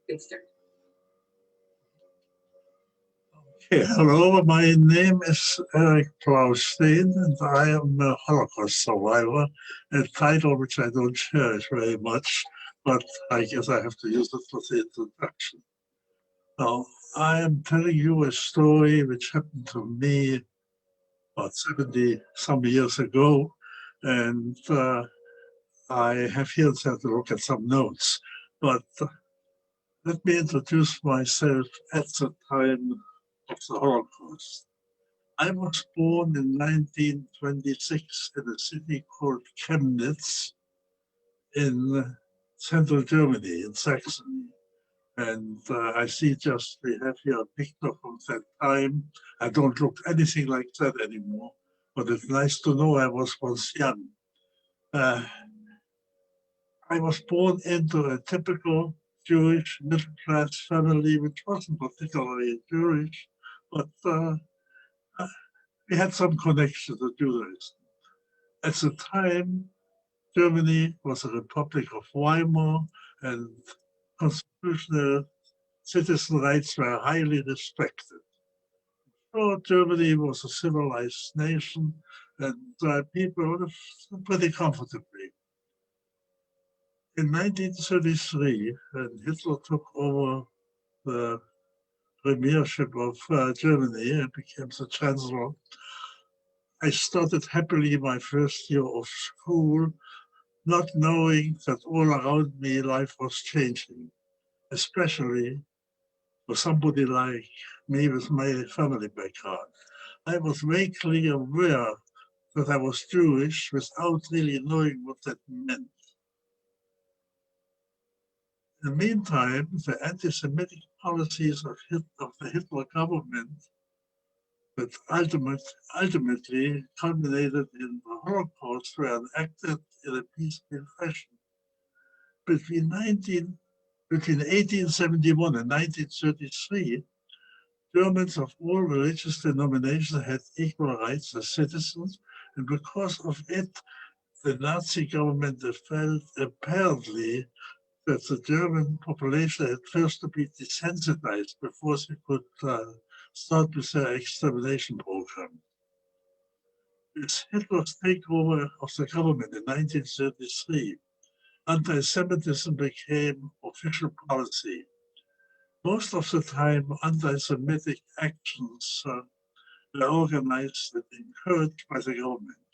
Good start. Okay, hello, my name is Eric Blaustein, and I am a Holocaust survivor, a title which I don't cherish very much, but I guess I have to use it for the introduction. Now, I am telling you a story which happened to me about 70 some years ago, and I have here to look at some notes. But let me introduce myself at the time of the Holocaust. I was born in 1926 in a city called Chemnitz in central Germany, in Saxony. And I see just we have here a picture from that time. I don't look anything like that anymore, but it's nice to know I was once young. I was born into a typical Jewish middle-class family, which wasn't particularly Jewish, but we had some connection to Judaism. At the time, Germany was a Republic of Weimar, and constitutional citizen rights were highly respected. So Germany was a civilized nation, and people lived pretty comfortably. In 1933, when Hitler took over the premiership of Germany and became the chancellor, I started happily my first year of school, not knowing that all around me life was changing, especially for somebody like me with my family background. I was vaguely aware that I was Jewish without really knowing what that meant. In the meantime, the anti-Semitic policies of the Hitler government that ultimately culminated in the Holocaust were enacted in a peaceful fashion. Between 1871 and 1933, Germans of all religious denominations had equal rights as citizens, and because of it, the Nazi government felt apparently that the German population had first to be desensitized before they could start with their extermination program. With Hitler's takeover of the government in 1933, anti-Semitism became official policy. Most of the time, anti-Semitic actions were organized and encouraged by the government.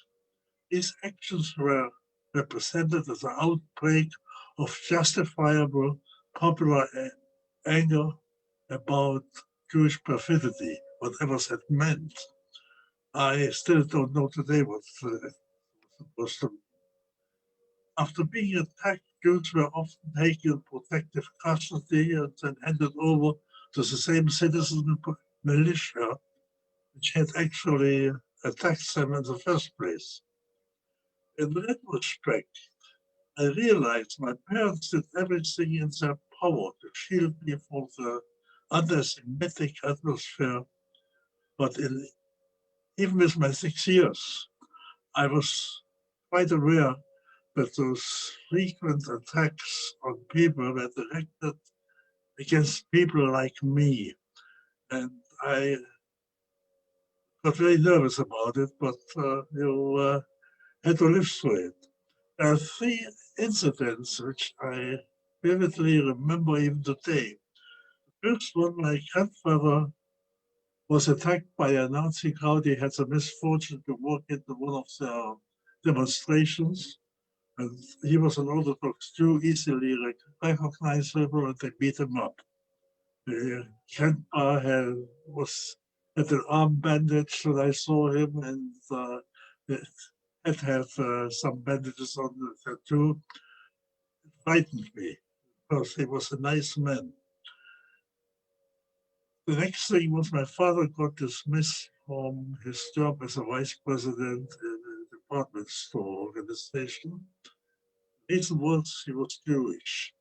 These actions were represented as an outbreak of justifiable popular anger about Jewish perfidy, whatever that meant. I still don't know today what it was to. After being attacked, Jews were often taken in protective custody and then handed over to the same citizen militia which had actually attacked them in the first place. In retrospect, I realized my parents did everything in their power to shield me from the anti-Semitic atmosphere, but even with my 6 years, I was quite aware that those frequent attacks on people were directed against people like me. And I got very nervous about it, but you had to live through it. There are three incidents which I vividly remember even today. The first one, my grandfather was attacked by a Nazi crowd. He had the misfortune to walk into one of their demonstrations. And he was an Orthodox Jew, easily recognizable, and they beat him up. Grandpa had an arm bandage when I saw him, and it had some bandages on it too. It frightened me because he was a nice man. The next thing was my father got dismissed from his job as a vice president in a department store organization. The reason was he was Jewish.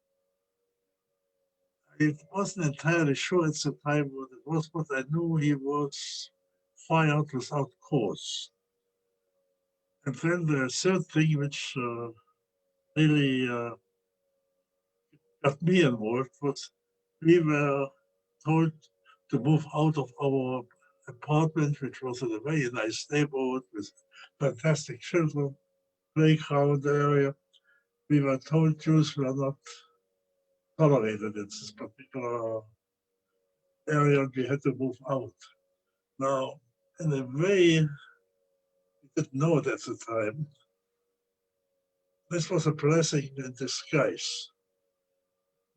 I wasn't entirely sure at the time what it was, but I knew he was fired without cause. And then the third thing which really got me involved was we were told to move out of our apartment, which was in a very nice neighborhood with fantastic children, playground area. We were told Jews were not tolerated in this particular area, and we had to move out. Now, in a way, we didn't know it at the time. This was a blessing in disguise.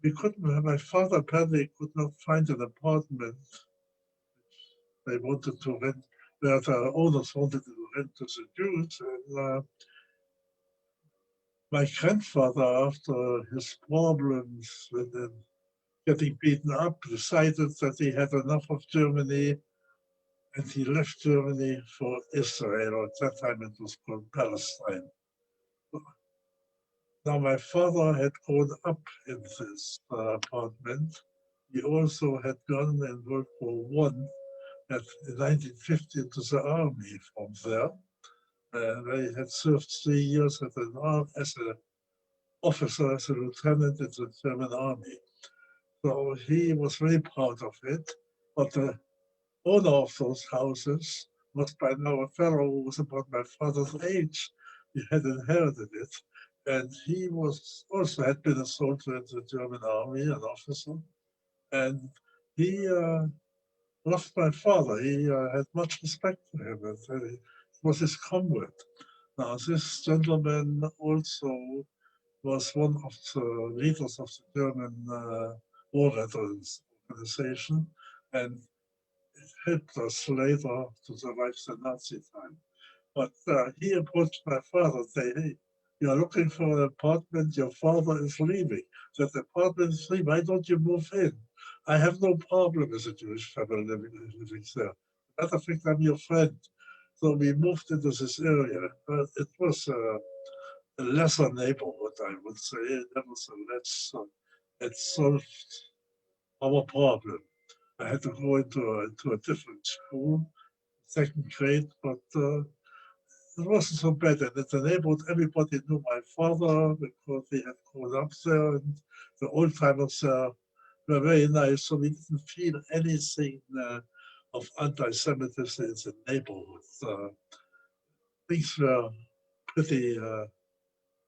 We couldn't, my father apparently could not find an apartment they wanted to rent, where the owners wanted to rent to the Jews. And my grandfather, after his problems with getting beaten up, decided that he had enough of Germany, and he left Germany for Israel. At that time it was called Palestine. Now my father had grown up in this apartment. He also had gone in World War I in 1950 into the army from there. They had served 3 years as an officer, as a lieutenant in the German army. So he was very proud of it. But the owner of those houses was by now a fellow who was about my father's age. He had inherited it. And he was also had been a soldier in the German army, an officer. And he loved my father. He had much respect for him. And he was his comrade. Now, this gentleman also was one of the leaders of the German war veterans organization, and it helped us later to survive the Nazi time. But he approached my father and said, "Hey, you're looking for an apartment, your father is leaving. That apartment is free, why don't you move in? I have no problem with a Jewish family living there. Matter of fact, I'm your friend." So we moved into this area. It was a lesser neighborhood, I would say. Nevertheless, it solved our problem. I had to go into a different school, second grade, but it wasn't so bad. And in the neighborhood, everybody knew my father because he had grown up there, and the old timers were very nice. So we didn't feel anything of anti-Semitism in the neighborhood. Things were pretty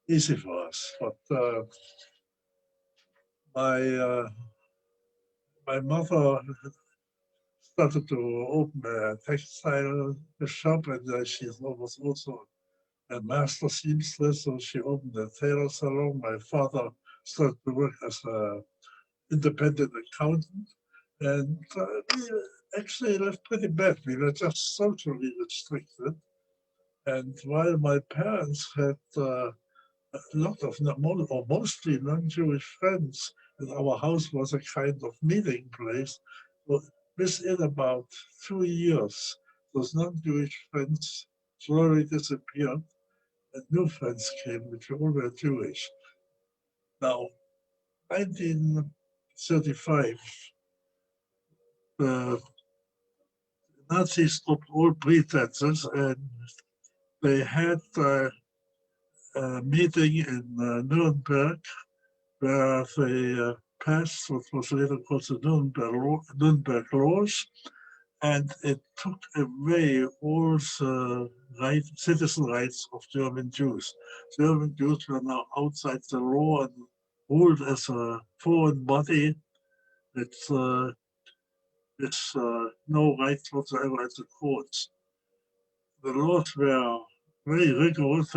easy for us. But my my mother started to open a textile shop, and she was also a master seamstress, so she opened a tailor salon. My father started to work as an independent accountant, and we actually lived pretty bad. We were just socially restricted, and while my parents had a lot of, or mostly non-Jewish friends, and our house was a kind of meeting place. Well, within about 2 years, those non-Jewish friends slowly disappeared, and new friends came, which all were Jewish. Now, 1935, the Nazis stopped all pretenses, and they had a meeting in Nuremberg where they passed what was later called the Nuremberg laws, and it took away all the citizen rights of German Jews. German Jews were now outside the law and ruled as a foreign body with no rights whatsoever at the courts. The laws were very rigorous.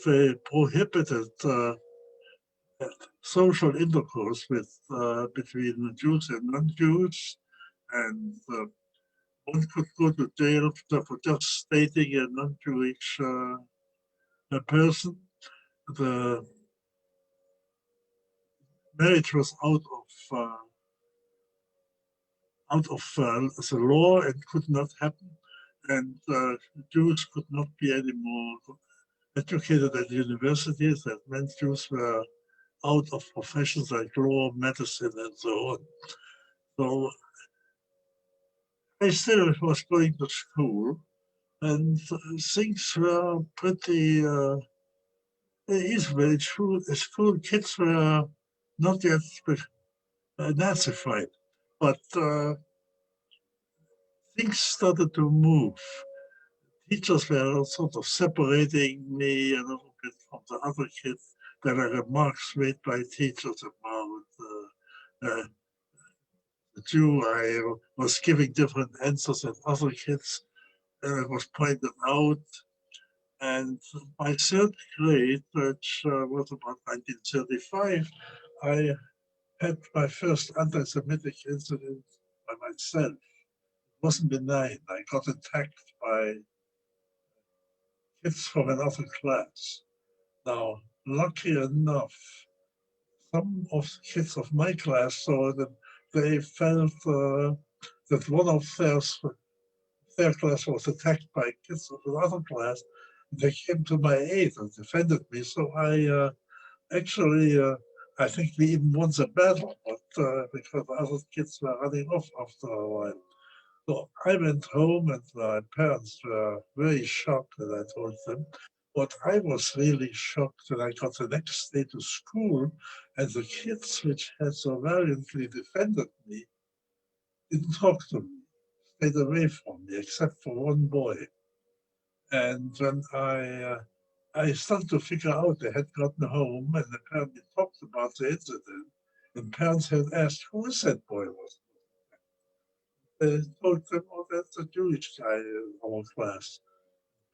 They prohibited social intercourse between Jews and non-Jews, and one could go to jail for just stating a non-Jewish person. The marriage was out of the law and could not happen, and Jews could not be anymore educated at universities. That meant Jews were out of professions like law, medicine, and so on. So I still was going to school, and things were pretty easy. School kids were not yet Nazified. But things started to move. Teachers were sort of separating me a little bit from the other kids. There were remarks made by teachers about the Jew. I was giving different answers than other kids. It was pointed out. And by third grade, which was about 1935, I had my first anti-Semitic incident by myself. It wasn't benign. I got attacked by kids from another class. Now, lucky enough, some of the kids of my class saw that they felt that one of their class was attacked by kids of another class. They came to my aid and defended me. So I actually, I think we even won the battle, but because other kids were running off after a while. So I went home and my parents were very shocked when I told them. But I was really shocked when I got the next day to school and the kids which had so valiantly defended me didn't talk to me, stayed away from me, except for one boy. And when I started to figure out they had gotten home and apparently talked about the incident, and parents had asked, who is that boy? They told them, oh, that's a Jewish guy in our class.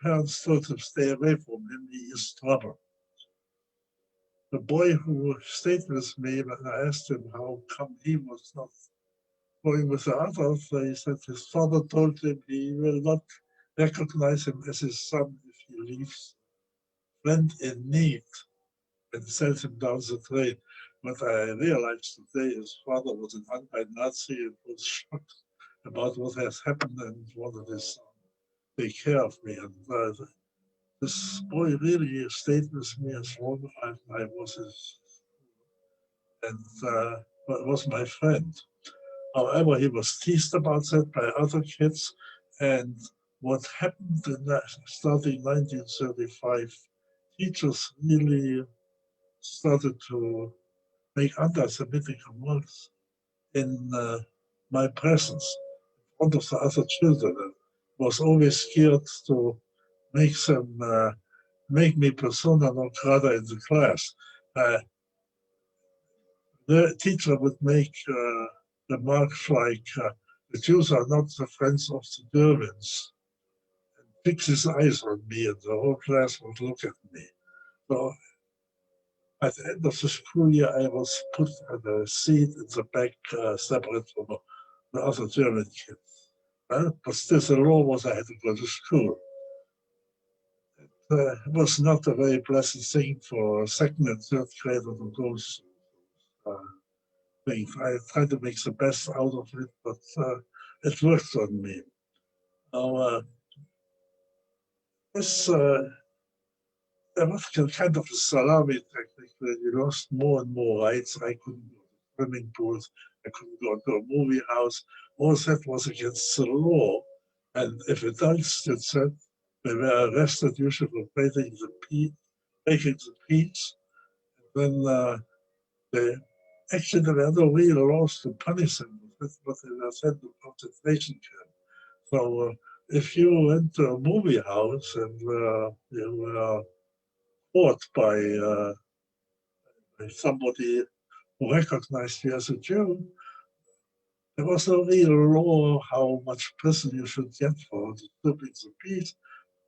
Parents told them, stay away from him, he is trouble. The boy who stayed with me, when I asked him how come he was not going with the others, he said his father told him he will not recognize him as his son if he leaves friend in need and sends him down the train. But I realized today his father was an anti-Nazi and was shocked about what has happened and wanted his son to take care of me. And this boy really stayed with me as long as I was his, and was my friend. However, he was teased about that by other kids. And what happened in starting 1935, teachers really started to make anti-Semitic remarks in my presence, in front of the other children. And was always scared to make them make me persona non grata in the class. The teacher would make remarks like, the Jews are not the friends of the Germans, and fix his eyes on me, and the whole class would look at me. So at the end of the school year, I was put at a seat in the back, separate from the other German kids. But still, the law was I had to go to school. It was not a very pleasant thing for a second and third grader to go through. I tried to make the best out of it, but it worked on me. Now, this there was kind of a salami technique where you lost more and more rights. I couldn't go to swimming pools, I couldn't go to a movie house. All that was against the law. And if adults did that, they were arrested usually for breaking the peace. Then they actually there were no real laws to punish them. That's what they were sent to concentration camp. So if you went to a movie house and you were caught by somebody who recognized you as a Jew, there was no real law how much prison you should get for disturbing the peace,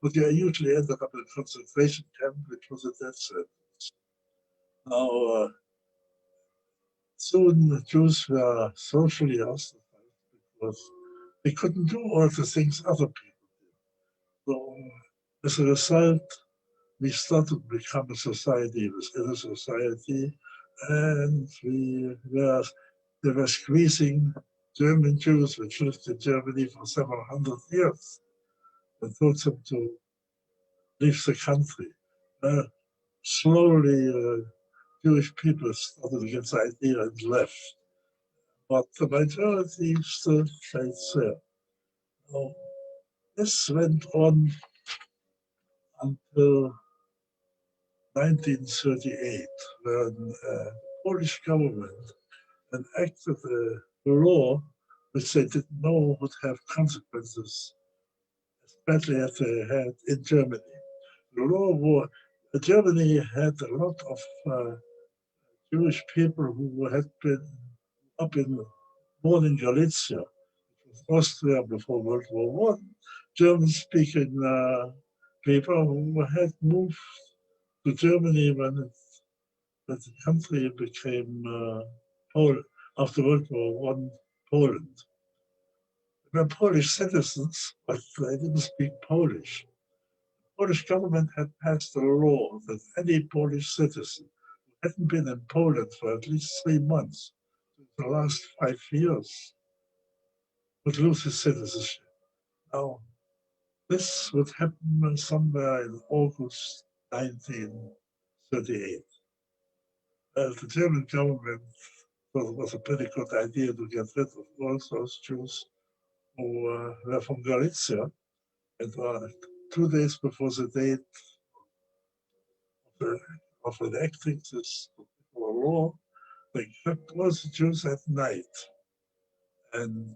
but you usually ended up in a concentration camp, which was a death sentence. Now, soon the Jews were socially ostracized because they couldn't do all the things other people did. So, as a result, we started to become a society within a society, and they were squeezing German Jews, which lived in Germany for several hundred years, and told them to leave the country. Slowly, Jewish people started to get the idea and left, but the majority still stayed there. Now, this went on until 1938, when the Polish government enacted a law which they didn't know would have consequences as badly as they had in Germany. The law was, Germany had a lot of Jewish people who had been up in born in Galicia, Austria before World War One, German-speaking people who had moved to Germany when the country became Poland after World War One, Poland. They were Polish citizens, but they didn't speak Polish. The Polish government had passed a law that any Polish citizen who hadn't been in Poland for at least 3 months in the last 5 years would lose his citizenship. Now, this would happen somewhere in August 1938. The German government thought it was a pretty good idea to get rid of all those Jews who were from Galicia. And 2 days before the date of enacting this law, they kept all the Jews at night and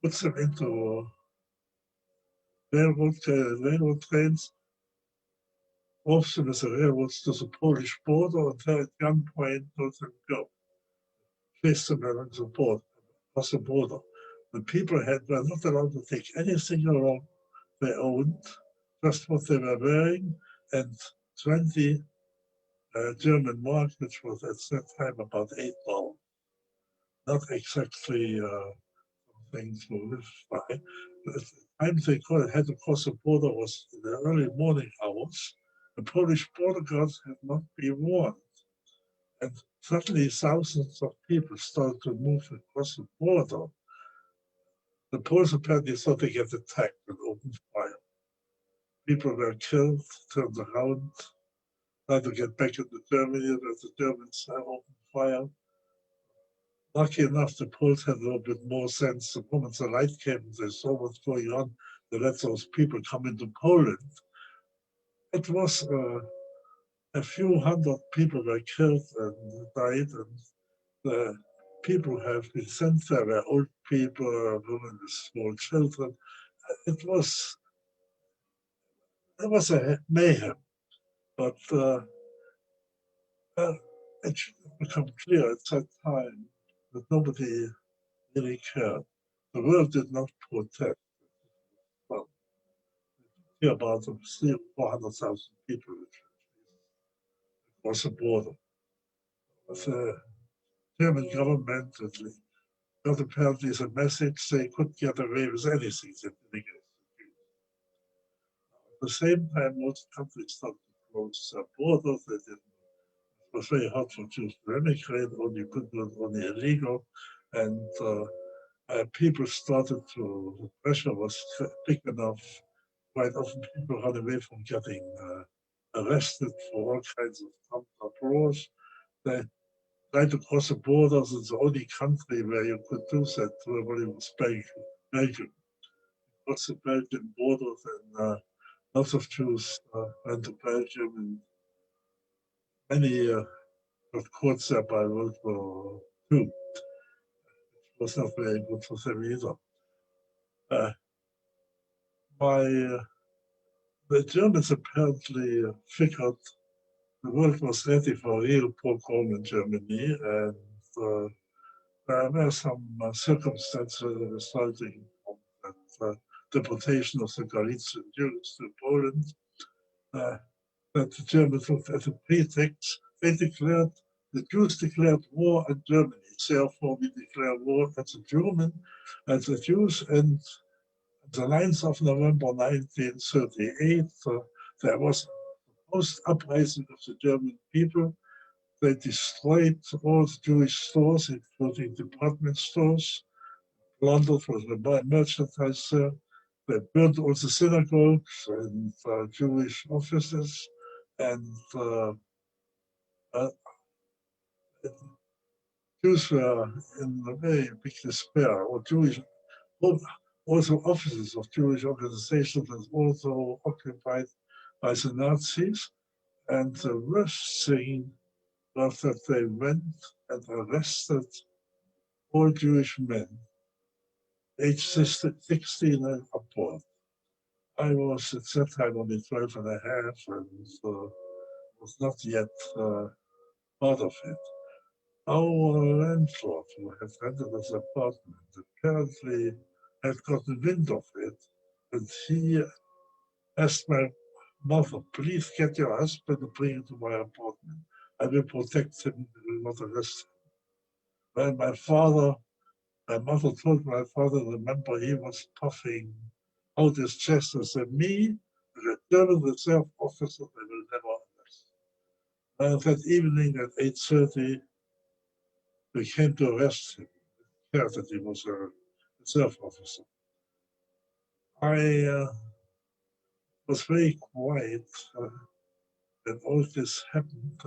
put them into railroad trains, drove them with the railroads to the Polish border, and there at gunpoint told them go. Chased them along the border, across the border. The people were not allowed to take anything along they owned, just what they were wearing, and 20 German mark, which was at that time about $8. Not exactly something to live by. The time they had to cross the border was in the early morning hours. The Polish border guards had not been warned. And suddenly thousands of people started to move across the border. The Poles apparently thought they get attacked and opened fire. People were killed, turned around, tried to get back into Germany, but the Germans opened fire. Lucky enough, the Poles had a little bit more sense. The moment the light came, they saw what's going on. They let those people come into Poland. It was a few hundred people were killed and died, and the people have been sent there were old people, women with small children. It was a mayhem, but it should become clear at that time that nobody really cared. The world did not protest. Well, about 400,000 people across the border. The German government got apparently the message they could get away with anything that they did. At the same time, most countries started to close their borders. It was very hard for Jews to emigrate, you could do it only illegal. And people started to, the pressure was big enough. Quite often people run away from getting arrested for all kinds of trumped-up laws. They tried to cross the borders. It's the only country where you could do that probably was Belgium. Across the Belgian borders, and lots of Jews went to Belgium, and many got caught there by World War II. It was not very good for them either. The Germans apparently figured the world was ready for a real pogrom in Germany, and there were some circumstances resulting from that deportation of the Galician Jews to Poland that the Germans looked as a pretext. The Jews declared war on Germany. Therefore, we declare war at the Jews, and the 9th of November 1938, there was a post-uprising of the German people. They destroyed all the Jewish stores, including department stores, plundered was the merchandise there. They burned all the synagogues and Jewish offices, and Jews were in a very big despair, or also offices of Jewish organizations were also occupied by the Nazis. And the worst thing was that they went and arrested all Jewish men, aged 16 and upward. I was at that time only 12 and a half and was not yet part of it. Our landlord, who had rented this apartment, apparently had gotten wind of it, and he asked my mother, please get your husband and bring him to my apartment. I will protect him and will not arrest him. When my mother told my father, remember, he was puffing out his chest and said, me, the German reserve officer, I will never arrest. And that evening at 8:30, we came to arrest him. Heard that he was a reserve officer. I was very quiet when all this happened.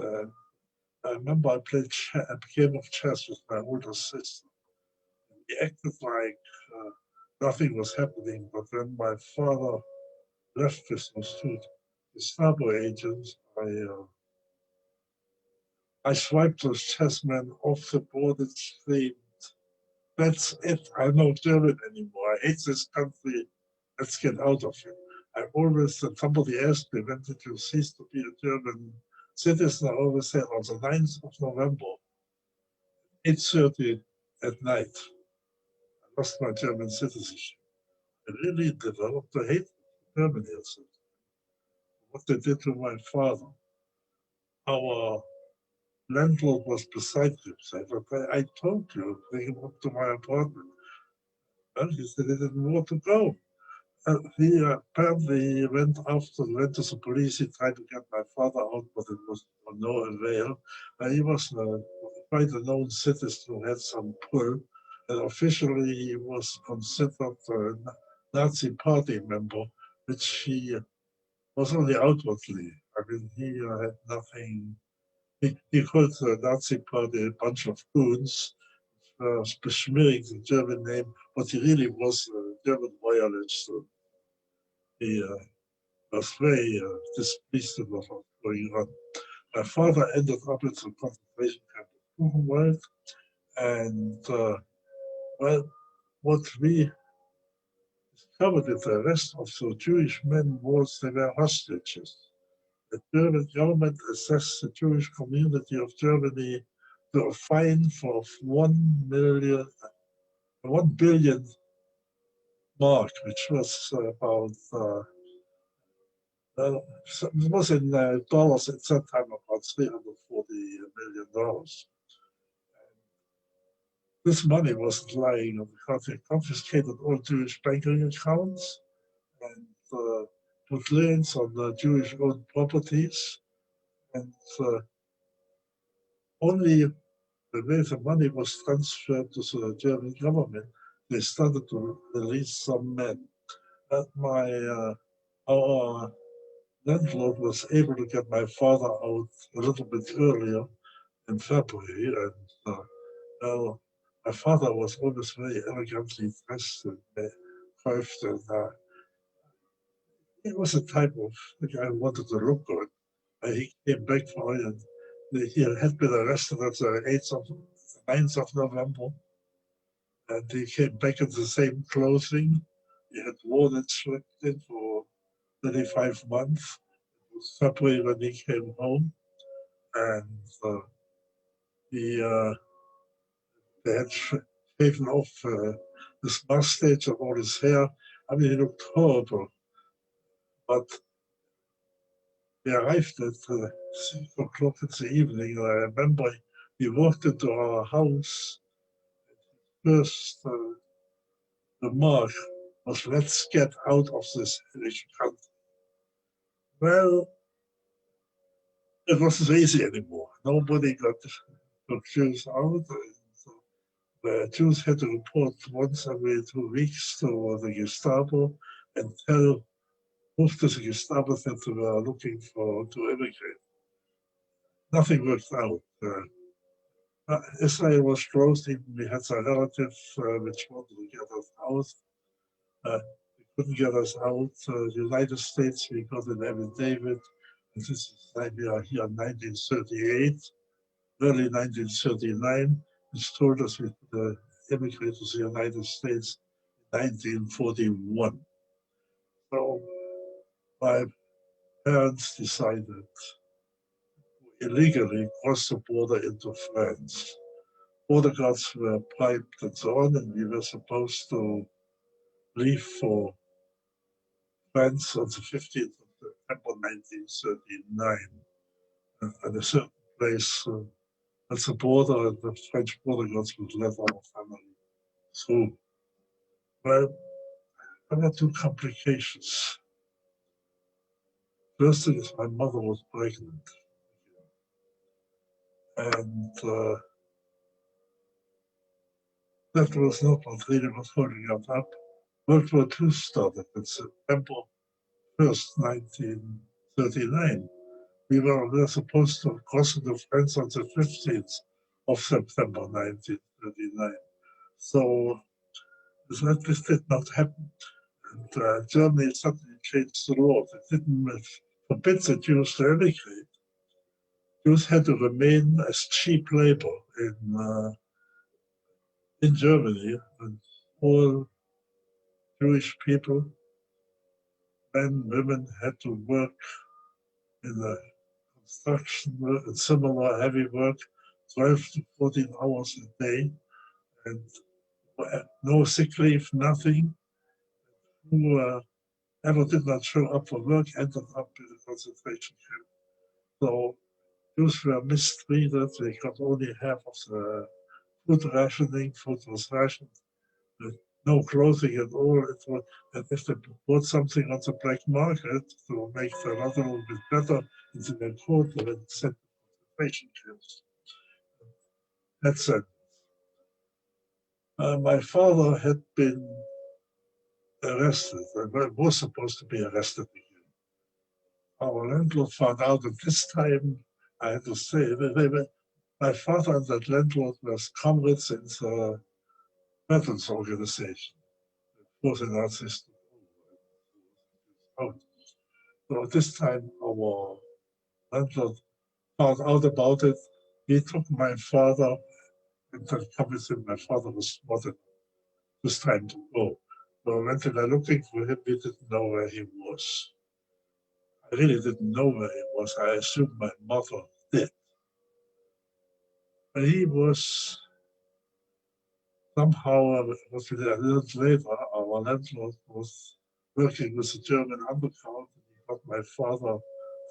I remember I played a game of chess with my older sister. We acted like nothing was happening, but when my father left with those two Gestapo agents, I swiped those chessmen off the board and screamed, that's it, I'm not German anymore. I hate this country, let's get out of it. I always, when somebody asked me, when did you cease to be a German citizen, I always said on the 9th of November, 8:30 at night, I lost my German citizenship. I really developed a hate for Germany. What they did to my father. Our landlord was beside himself. I told you, bring him up to my apartment. And he said he didn't want to go. He apparently went to the police. He tried to get my father out, but it was of no avail. He was quite a known citizen who had some pull. And officially, he was considered a Nazi party member, which he was only outwardly. I mean, he had nothing. He called the Nazi party a bunch of goons, besmearing the German name, but he really was a German royalist. So he was very displeased with what was going on. My father ended up in the concentration camp of Buchenwald, and well, what we discovered with the rest of the Jewish men was they were hostages. The German government assessed the Jewish community of Germany to a fine of 1 billion mark, which was about, it was in dollars at that time about $340 million. This money wasn't lying on the country. They confiscated all Jewish banking accounts and put liens on the Jewish-owned properties. And only the way the money was transferred to the German government, they started to release some men. Our landlord was able to get my father out a little bit earlier in February, and well, my father was always very elegantly dressed and coiffed, and he was a type of the guy who wanted to look good. He came back for it, and he had been arrested at the 9th of November, and he came back in the same clothing. He had worn it, slept in for 35 months. It was February when he came home, and he they had shaven off his mustache and all his hair. I mean, he looked horrible. But we arrived at 6 o'clock in the evening. And I remember we walked into our house. First remark was, let's get out of this hellish country. Well, it wasn't easy anymore. Nobody got the Jews out. The Jews had to report once every 2 weeks to the Gestapo and tell most of the Gestapo that they were looking to immigrate. Nothing worked out. Israel was closed. Even we had some relatives which wanted to get us out. They couldn't get us out. The United States, we got an affidavit. And this is like we are here in 1938. early 1939, which told us we could immigrate to the United States in 1941. So my parents decided to illegally cross the border into France. Border guards were piped and so on, and we were supposed to leave for France on the 15th of September 1939 at a certain place at the border, and the French border guards would let our family through. Well, there were two complications. First thing is my mother was pregnant. And that was not what really was holding us up. World War II started in September 1st, 1939. We were supposed to cross into France on the 15th of September 1939. So this did not happen. And Germany suddenly changed the law. They didn't forbid the Jews to emigrate. Jews had to remain as cheap labor in Germany, and all Jewish people, men, women, had to work in the construction and similar heavy work, 12 to 14 hours a day, and no sick leave, nothing. Who ever did not show up for work ended up in a concentration camp. So Jews were mistreated. They got only half of the food rationing. Food was rationed. No clothing at all. And if they bought something on the black market to make the lot a little bit better, into their court, they were sent to concentration camps. That's it. My father had been arrested, and was supposed to be arrested again. Our landlord found out at this time, I had to say, my father and that landlord was comrades in the veterans organization. Was a Nazi. So at this time, our landlord found out about it. He took my father and come with him. My father was spotted. It was time to go. So when they were looking for him, we didn't know where he was. I really didn't know where he was. I assumed my mother did. But he was somehow, what we learned later, our landlord was working with the German underground. He got my father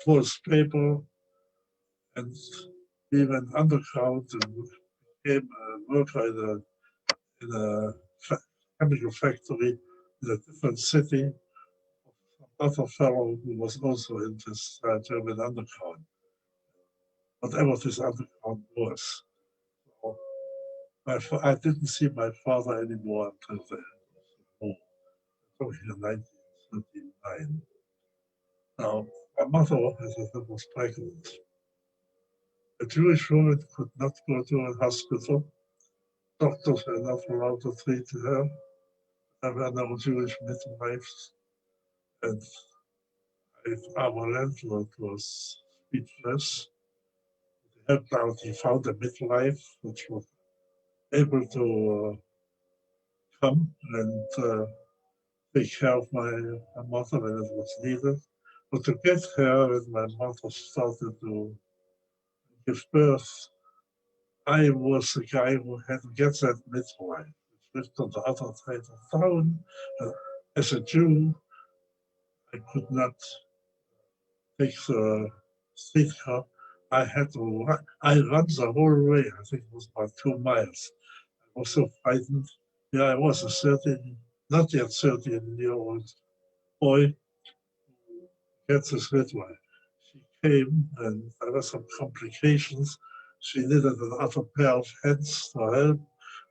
false paper, and he went underground and became a worker in a chemical factory in a different city. Other fellow who was also in this German underground, whatever this underground was. So I didn't see my father anymore until the end of the war, in 1939. Now, my mother, as I said, was pregnant. A Jewish woman could not go to a hospital. Doctors were not allowed to treat her. There were no Jewish midwives. And our landlord was speechless. He helped out. He found a midwife which was able to come and take care of my mother when it was needed. But to get her, when my mother started to give birth, I was the guy who had to get that midwife, which lived on the other side of town. As a Jew, I could not take the streetcar. I had to I ran the whole way. I think it was about 2 miles. I was so frightened. Yeah, I was a not yet 13-year-old boy who gets his midwife. She came and there were some complications. She needed another pair of hands to help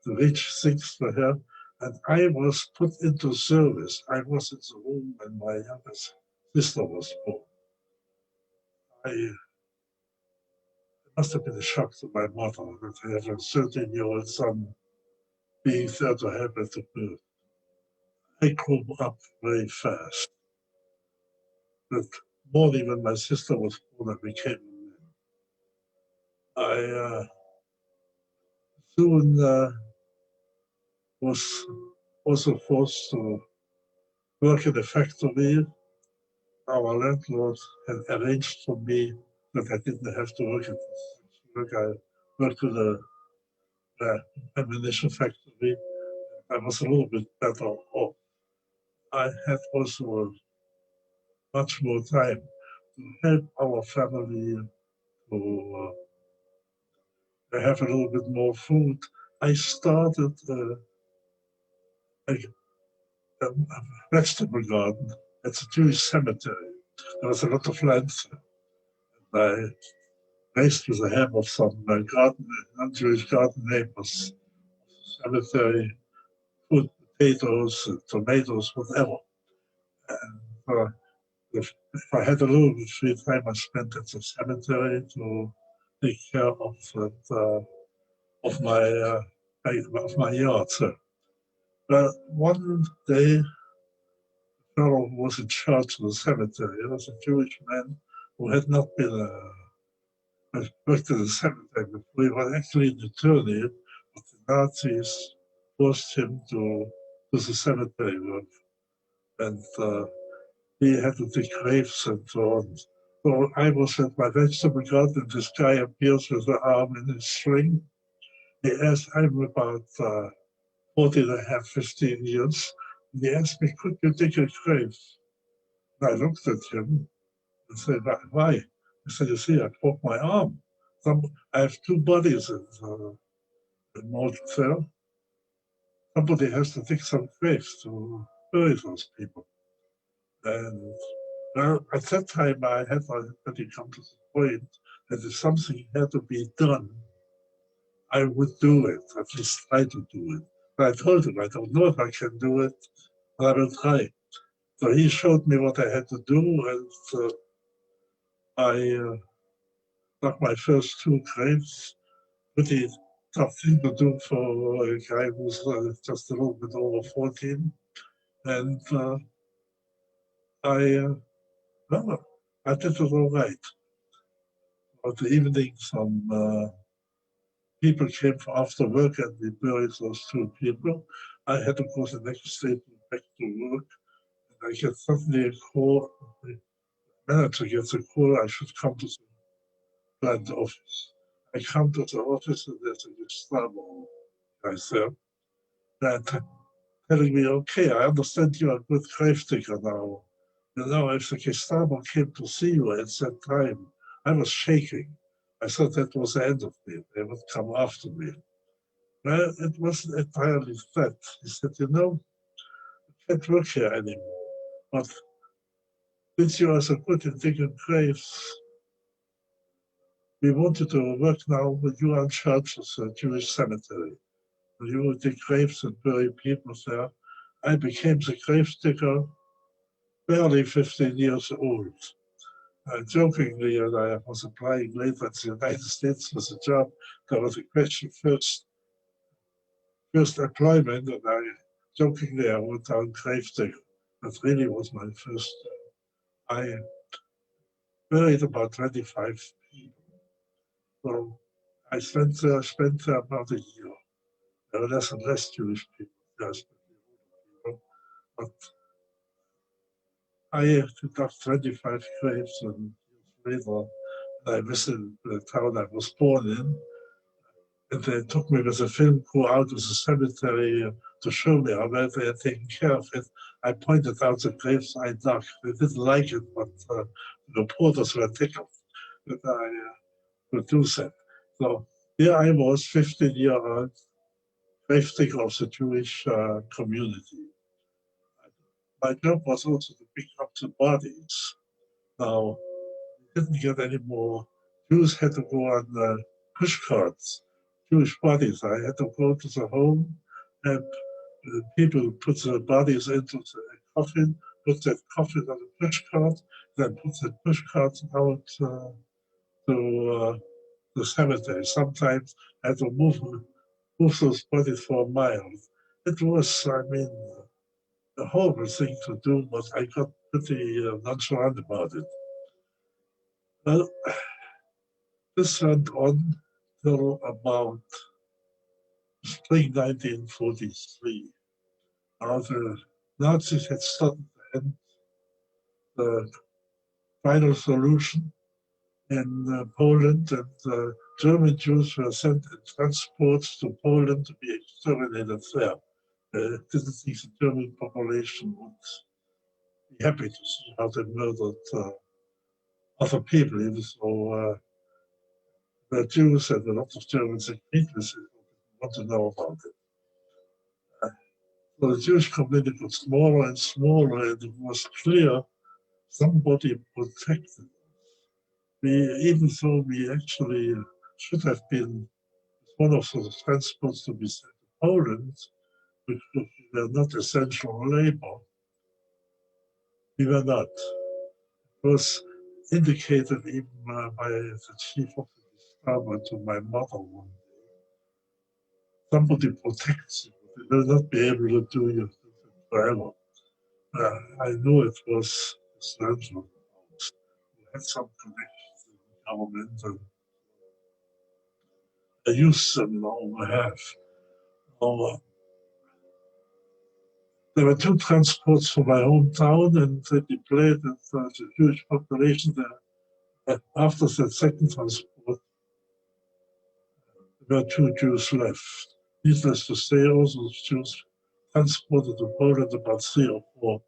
to reach things for her. And I was put into service. I was in the room when my youngest sister was born. It must have been a shock to my mother that I have a 13-year-old son being there to help at the birth. I grew up very fast. But more than when my sister was born, I became a man. I soon was also forced to work in a factory. Our landlord had arranged for me that I didn't have to work at this work. I worked in a ammunition factory. I was a little bit better off. I had also much more time to help our family to have a little bit more food. I started a vegetable garden at the Jewish cemetery. There was a lot of land there. I raised with the help of some non-Jewish garden neighbors, cemetery, food, potatoes, tomatoes, whatever. And if I had a little bit free time, I spent at the cemetery to take care of that, of my yard. So, one day, the fellow who was in charge of the cemetery, he was a Jewish man who had not been worked in the cemetery before. He was actually an attorney, but the Nazis forced him to do the cemetery work. And he had to dig graves and so on. So I was at my vegetable garden, and this guy appears with the arm in his sling. He asked, I'm about 14 and a half, 15 years. And he asked me, could you dig a grave? And I looked at him and said, why? He said, you see, I broke my arm. I have two bodies in mortal cell. Somebody has to dig some graves to bury those people. And well, at that time, I had already come to the point that if something had to be done, I would do it, at least try to do it. But I told him, I don't know if I can do it, but I will try. So he showed me what I had to do, and I dug my first two graves. Pretty tough thing to do for a guy who's just a little bit over 14. And well, I did it all right. At the evening, some people came after work and we buried those two people. I had to go the next day back to work, and I get suddenly a call. The manager gets a call. I should come to the plant office. I come to the office and there's a Gestapo guy there. And telling me, okay, I understand you're a good gravedigger now. You know, if the Gestapo came to see you at that time, I was shaking. I thought that was the end of me. They would come after me. Well, it wasn't entirely that. He said, you know, I can't work here anymore. But since you are so good in digging graves, we want you to work now with you in charge of the Jewish cemetery. You will dig graves and bury people there. I became the grave digger barely 15 years old. Jokingly, and I was applying later at the United States for the job, there was a question first employment, and I jokingly I wrote down gravedigger. That really was my first. I buried about 25 people. So I spent there about a year. There were less and less Jewish people. Yes, but I took up 25 graves, and years later, I visited the town I was born in, and they took me with a film crew out of the cemetery to show me how well they had taken care of it. I pointed out the graves I dug. They didn't like it, but the reporters were tickled that I would do that. So here I was, 15-year-old, gravedigger of the Jewish community. My job was also to pick up the bodies. Now, we didn't get any more. Jews had to go on push carts, Jewish bodies. I had to go to the home and people put the bodies into the coffin, put that coffin on the push cart, then put the push cart out to the cemetery. Sometimes I had to move those bodies for a mile. It was, I mean, a horrible thing to do, but I got pretty nonchalant about it. Well, This went on till about spring 1943. The Nazis had started to end the final solution in Poland, and German Jews were sent in transports to Poland to be exterminated there. Didn't think the German population would be happy to see how they murdered other people, even though the Jews and a lot of Germans agreed with it, want to know about it. So the Jewish community got smaller and smaller, and it was clear somebody protected us. Even though we actually should have been one of the transports to be sent to Poland, which were not essential labor, we were not. It was indicated even by the chief of the Gestapo to my mother one day. Somebody protects you, but they will not be able to do you forever. I knew it was essential. We had some connections in the government, and I used them now I have. There were two transports from my hometown, and they deployed the Jewish population there. After the second transport, there were 2 Jews left. Needless to say, also the Jews transported to Poland, about 3 or 4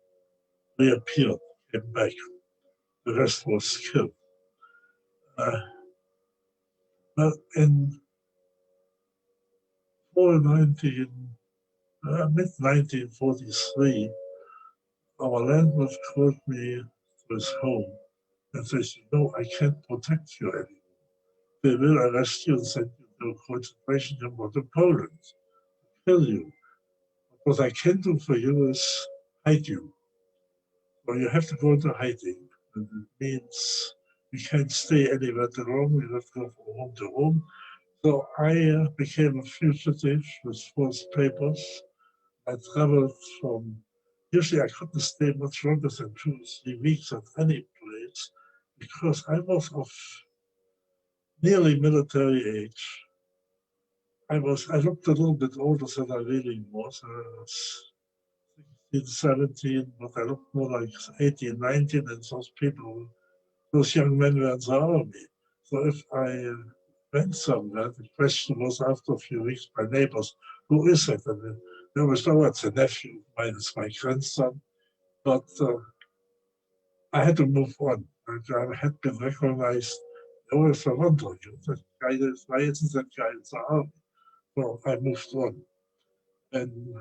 reappeared, came back. The rest was killed. In mid-1943, our landlord called me to his home and says, I can't protect you anymore. They will arrest you and send you to a concentration camp or to Poland, kill you. What I can do for you is hide you. So you have to go into hiding. And it means you can't stay anywhere too long. You have to go from home to home. So I became a fugitive with false papers. I traveled from, usually I couldn't stay much longer than 2 or 3 weeks at any place because I was of nearly military age. I looked a little bit older than I really was. I was 16, 17, but I looked more like 18, 19, and those young men were in the army. So if I went somewhere, the question was after a few weeks, my neighbors, who is it? And they always know it's a nephew, it's my grandson. But I had to move on. I had been recognized. They always were wondering, why isn't that guy in the army? So I moved on. And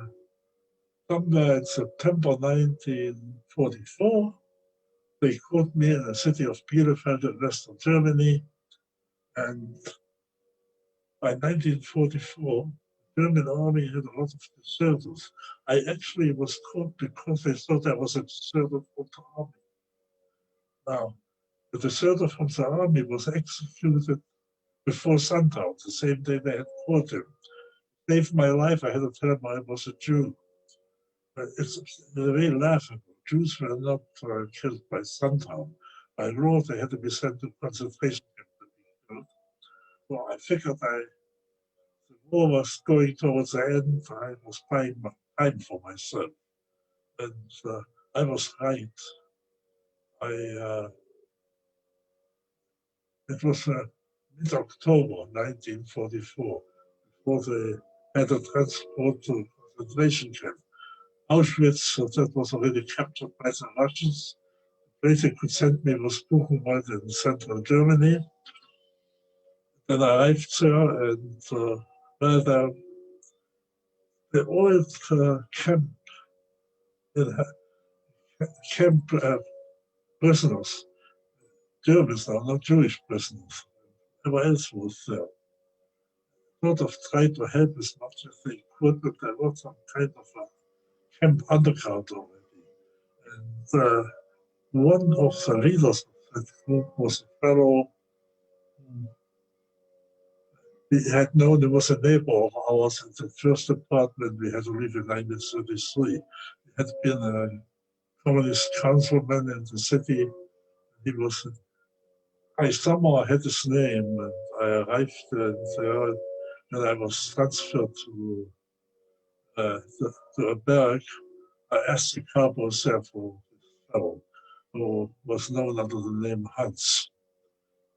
somewhere in September 1944, they caught me in the city of Bielefeld in Western Germany. And by 1944, the German army had a lot of deserters. I actually was caught because they thought I was a deserter from the army. Now, the deserter from the army was executed before sundown, the same day they had caught him. To save my life, I had to tell him I was a Jew. It's very laughable. Jews were not killed by sundown. By law, they had to be sent to concentration camps to be killed. So I figured the war was going towards the end. I was buying time for myself. And I was right. It was mid-October 1944, before they had a transport to concentration camp. Auschwitz, that was already captured by the Russians. The place they could send me was Buchenwald in central Germany. Then I arrived there, and the old camp prisoners, Germans now, not Jewish prisoners, everyone else was there. Sort of tried to help as much as they could, but there was some kind of a camp underground already. And one of the leaders of that group was a fellow we had known. He was a neighbor of ours in the first apartment we had to live in 1933. He had been a communist councilman in the city. He was I somehow had his name, and I arrived there, and I was transferred to a barrack. I asked the cabo there for this fellow who was known under the name Hans.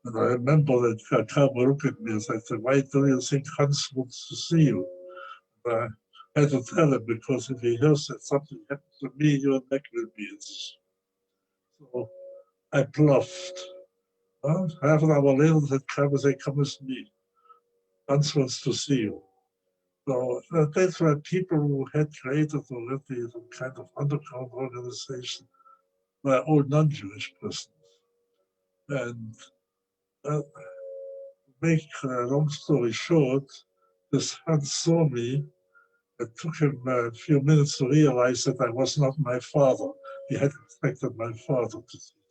And I remember that cabo looked at me and said, "Why do you think Hans wants to see you?" And I had to tell him, because if he hears that something happened to me, your neck will be in. So I bluffed. Half an hour later, that cabo said, "Come with me. Hans wants to see you." So that's why people who had created already some kind of underground organization were all non-Jewish persons. And to make a long story short, this Hans saw me. It took him a few minutes to realize that I was not my father. He had expected my father to see him.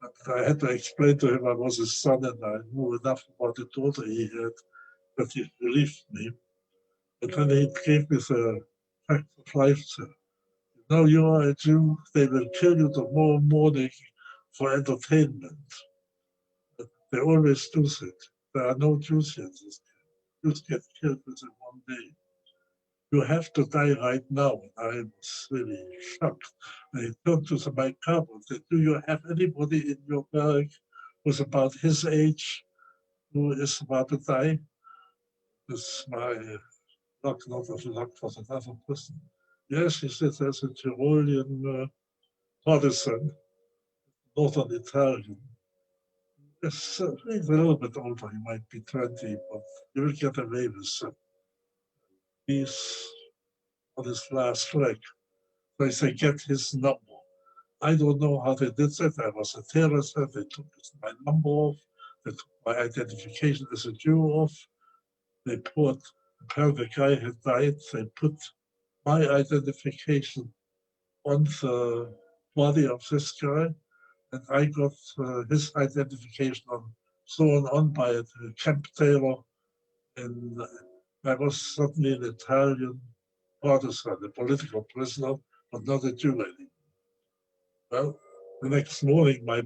But I had to explain to him I was his son and I knew enough about the daughter he had that he believed me. And then he gave me the fact of life. "Now you are a Jew, they will kill you tomorrow morning for entertainment." But they always do that. There are no Jews here. Jews get killed within one day. You have to die right now. And I was really shocked. I turned to my cab and said, "Do you have anybody in your barrack who's about his age, who is about to die?" This my luck, not of luck, was another person. "Yes," he said, "there's a Tyrolean partisan, Northern Italian. He's a little bit older, he might be 20, but you will get away with it. He's on his last leg." So I say, "Get his number." I don't know how they did that. I was a terrorist. They took my number off. They took my identification as a Jew off. They put, apparently the guy had died. They put my identification on the body of this guy. And I got his identification thrown on by a camp tailor. And I was suddenly an Italian partisan, a political prisoner, but not a Jew anymore. Well, the next morning, my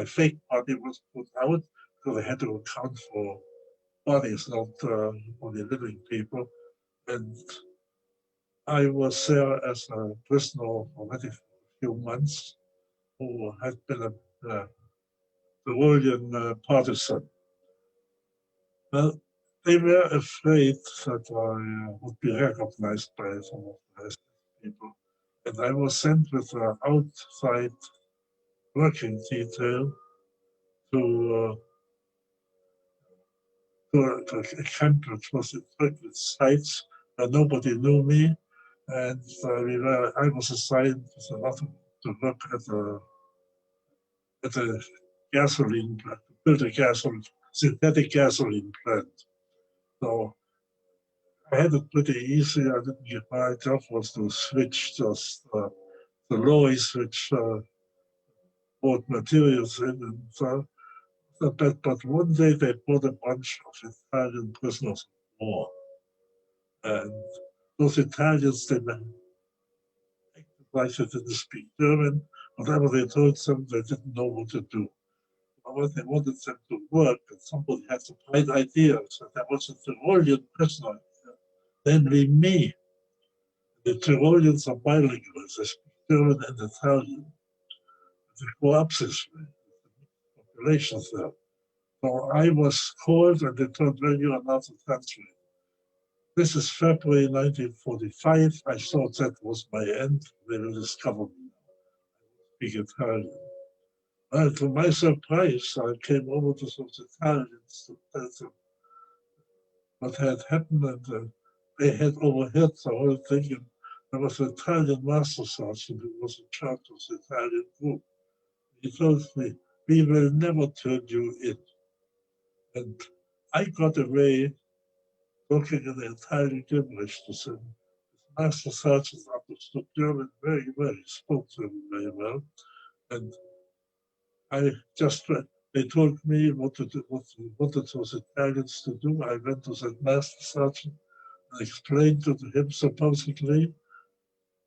fake body was put out because I had to account for bodies, not only living people. And I was there as a prisoner for a few months who had been a Tyrolean partisan. Well, they were afraid that I would be recognized by some of the people. And I was sent with an outside working detail to a camp which was equipped with sites where nobody knew me. And I was assigned to work at a gasoline plant, to build a synthetic gasoline plant. So I had it pretty easy. I didn't get my job was to switch just the lorries which brought materials in. And but one day they brought a bunch of Italian prisoners of war. And those Italians, they acted like they didn't speak German. Whatever they told them, they didn't know what to do. But they wanted them to work, and somebody had the bright idea. So there was a Tyrolean prisoner, namely me. The Tyroleans are bilingual, they speak German and Italian. They grow up this way, populations there. So I was called, and they told me, "You are not to translate." This is February 1945. I thought that was my end. They will discover me. I speak Italian. And to my surprise, I came over to some Italians to tell them what had happened, and they had overheard the whole thing. And there was an Italian master sergeant who was in charge of the Italian group. He told me, "We will never turn you in." And I got away talking in the Italian gibberish to them. The master sergeant understood German very well. He spoke German very well. And they told me what wanted those Italians to do. I went to the master sergeant and explained to him supposedly,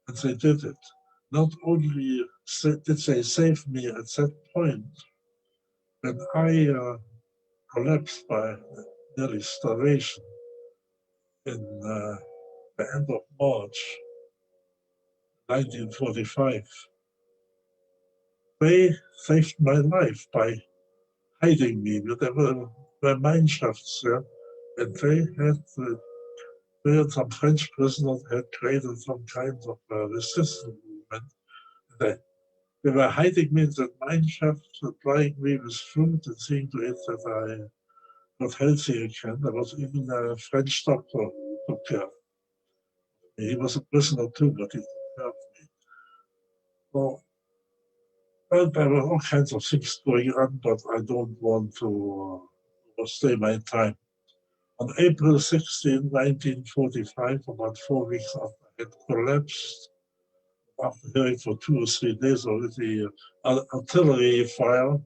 and they did it. Not only did they save me at that point, when I collapsed by nearly starvation in the end of March 1945, they saved my life by hiding me. There were mine shafts there, and they had some French prisoners had created some kind of resistance movement. They were hiding me in the mine shaft, supplying me with food and seeing to it that I got healthy again. There was even a French doctor who took care of me. He was a prisoner too, but he took care of me. So, well, there were all kinds of things going on, but I don't want to overstay my time. On April 16, 1945, about 4 weeks after I had collapsed, after hearing for 2 or 3 days already artillery fire,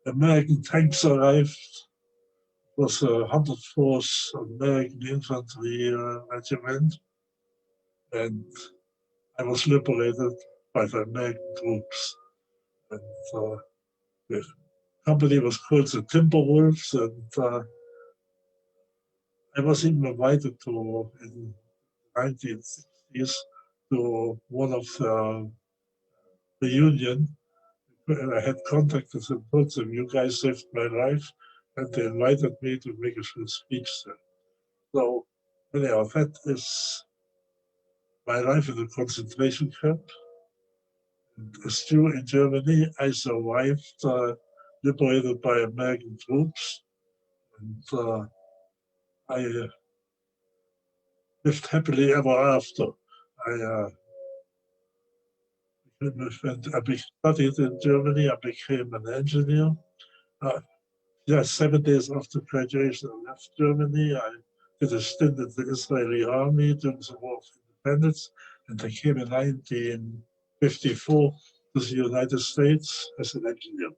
American tanks arrived. It was a 104th American Infantry Regiment, and I was liberated by the American troops. And the company was called the Timberwolves, and I was even invited to, in the 1960s, to one of the union. I had contacted them, told them, you guys saved my life, and they invited me to make a short speech there. So, anyhow, that is my life in a concentration camp. And as Jew in Germany, I survived, liberated by American troops, and I lived happily ever after. I studied in Germany, I became an engineer. Yeah, 7 days after graduation, I left Germany. I did a stint in the Israeli army during the War of Independence, and I came in 1954 to the United States as an engineer.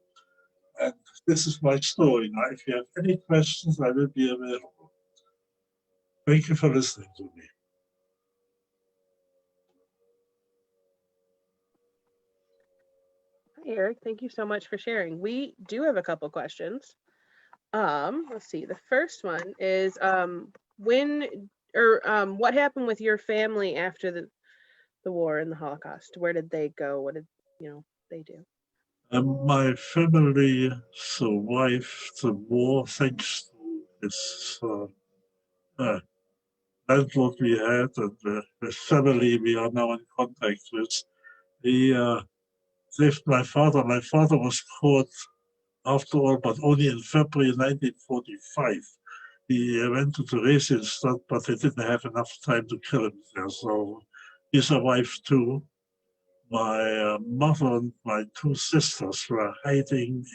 And this is my story. Now, if you have any questions, I will be available. Thank you for listening to me. Hi, Eric. Thank you so much for sharing. We do have a couple questions. Let's see. The first one is what happened with your family after the war and the Holocaust? Where did they go? What did they do? My family survived the war thanks to this landlord we had and the family we are now in contact with. He saved my father. My father was caught after all, but only in February 1945. He went to Theresienstadt, but they didn't have enough time to kill him there. So he survived too. My mother and my 2 sisters were hiding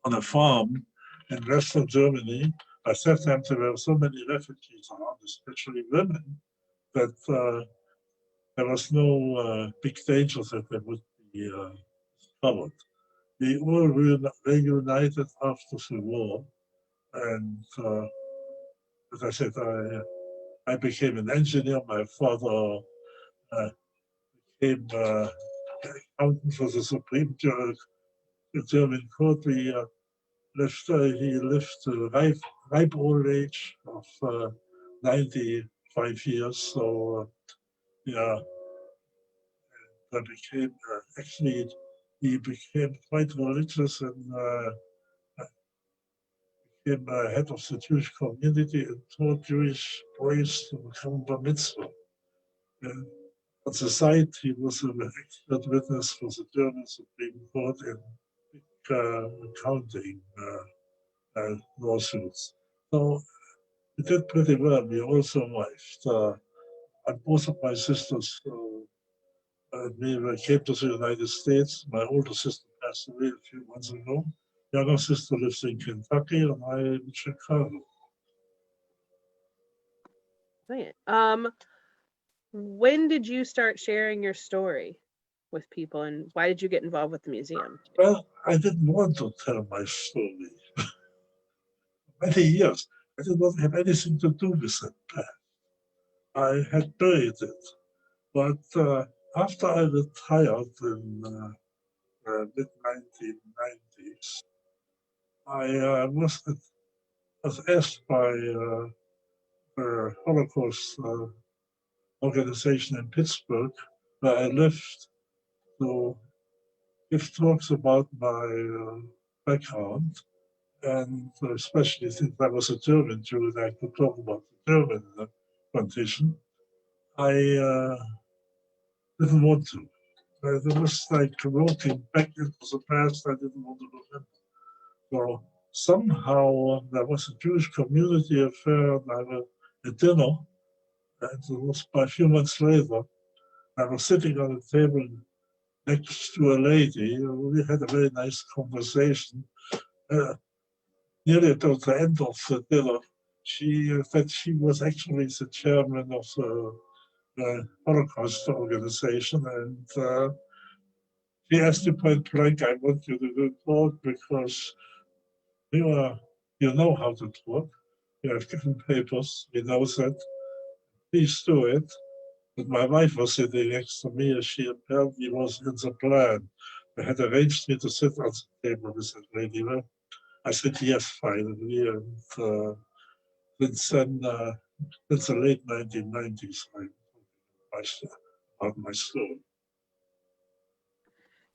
on a farm in Western Germany. By that time, there were so many refugees around, especially women, that there was no big danger that they would be covered. We all reunited after the war, and as I said, I became an engineer. My father became accountant for the Supreme German Court. He lived to the ripe old age of 95 years. So, yeah, I became actually he became quite religious and became head of the Jewish community and taught Jewish boys to become bar mitzvah. On the side, he was an expert witness for the German Supreme Court in accounting lawsuits. So we did pretty well. We all survived. And both of my sisters, we came to the United States. My older sister passed away a few months ago. Younger sister lives in Kentucky, and I in Chicago. When did you start sharing your story with people, and why did you get involved with the museum? Well, I didn't want to tell my story. Many years, I did not have anything to do with that past. I had buried it. But after I retired in mid-1990s, I was asked by the Holocaust organization in Pittsburgh, where I lived, to give talks about my background, and especially since I was a German Jew, and I could talk about the German condition. I didn't want to. It was like walking back into the past. I didn't want to remember. So somehow there was a Jewish community affair, and I was at dinner, and it was by a few months later. I was sitting on a table next to a lady. We had a very nice conversation. Nearly towards the end of the dinner, she said she was actually the chairman of the Holocaust organization, and she asked me point blank, "I want you to do talk because you know how to talk. You have given papers. We know that. Please do it." But my wife was sitting next to me, and she apparently was in the plan. They had arranged me to sit on the table with that lady. I said yes, finally, and since then, since the late 1990s, I about my story.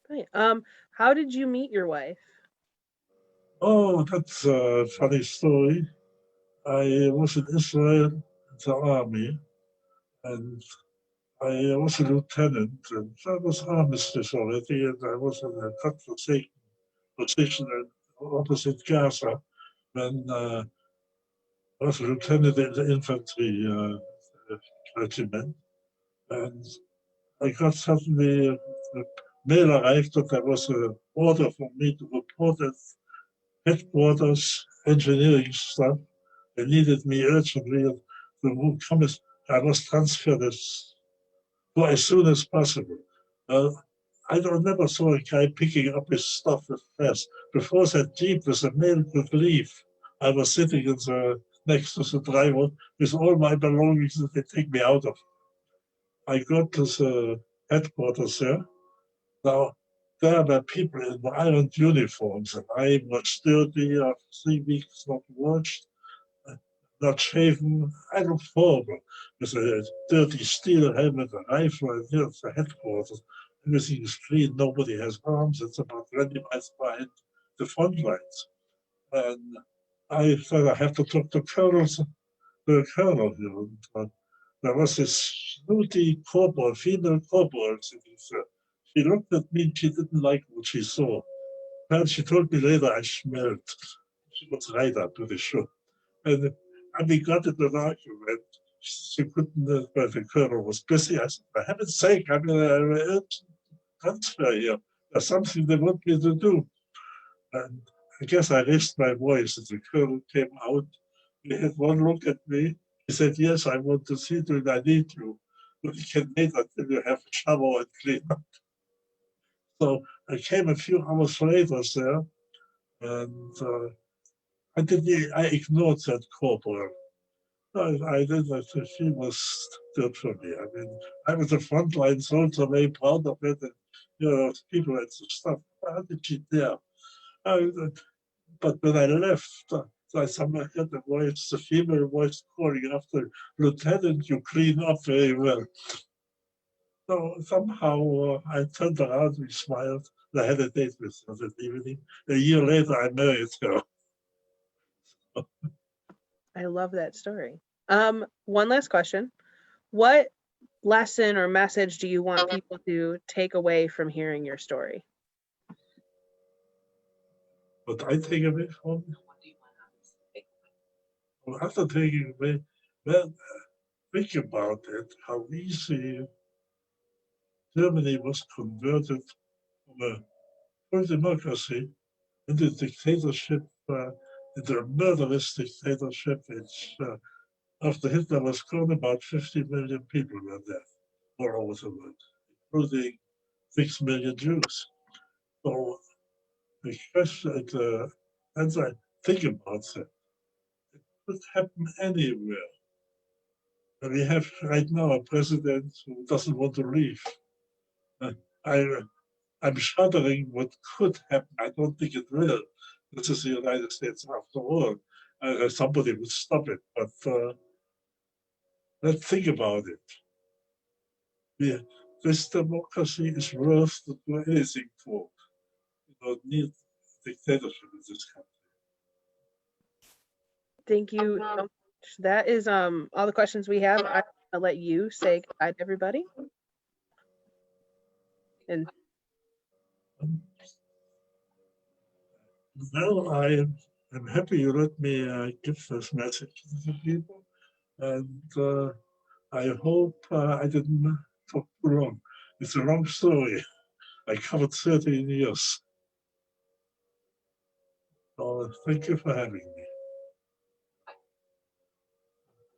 Right. How did you meet your wife? Oh, that's a funny story. I was in Israel in the army, and I was a lieutenant, and I was armistice already, and I was in a conversation position opposite Gaza when I was a lieutenant in the infantry regiment, and I got suddenly a mail arrived that there was an order for me to report at headquarters engineering staff. They needed me urgently to come. I was transferred as soon as possible. I never saw a guy picking up his stuff as fast. Before that jeep with the mail could leave, I was sitting next to the driver with all my belongings that they take me out of. I got to the headquarters there. Now, there were people in ironed uniforms, and I was dirty after 3 weeks not washed, not shaven. I looked horrible with a dirty steel helmet, a rifle, and here's the headquarters. Everything is clean, nobody has arms. It's about 20 miles behind the front lines. And I thought I have to talk to the colonel here. And, there was this snooty corporal, female corporal sitting there. She looked at me, she didn't like what she saw. And she told me later I smelled. She was right, I'm pretty sure. And we got into an argument. She couldn't, but the colonel was busy. I said, for heaven's sake, I'm in an urgent transfer here. There's something they want me to do. And I guess I raised my voice, and the colonel came out. He had one look at me. He said, yes, I want to see you, and I need you. But you can wait until you have a shower and clean up. So I came a few hours later there, and I ignored that corporal. I did that. She was good for me. I mean, I was a frontline soldier, very proud of it. And, people had some stuff. How did she dare? But when I left, I somehow heard the voice, the female voice calling after, Lieutenant, you clean up very well. So somehow I turned around, we smiled. I had a date with her that evening. A year later, I married her. I love that story. One last question. What lesson or message do you want people to take away from hearing your story? What I take away from after taking away, well, think about it, how easy Germany was converted from a full democracy into dictatorship, into a murderous dictatorship, which after Hitler was gone, about 50 million people were dead all over the world, including 6 million Jews. So the question, as I think about that, it could happen anywhere. And we have right now a president who doesn't want to leave. I I'm shuddering what could happen. I don't think it will. This is the United States after all. Somebody would stop it, but let's think about it. Yeah, this democracy is worth to do anything for. You don't need dictatorship in this country. Thank you so much. That is all the questions we have. I'm gonna let you say goodbye to everybody. And Well, I'm happy you let me give this message to the people, and I hope I didn't talk too long. It's a long story. I covered 13 years. So thank you for having me.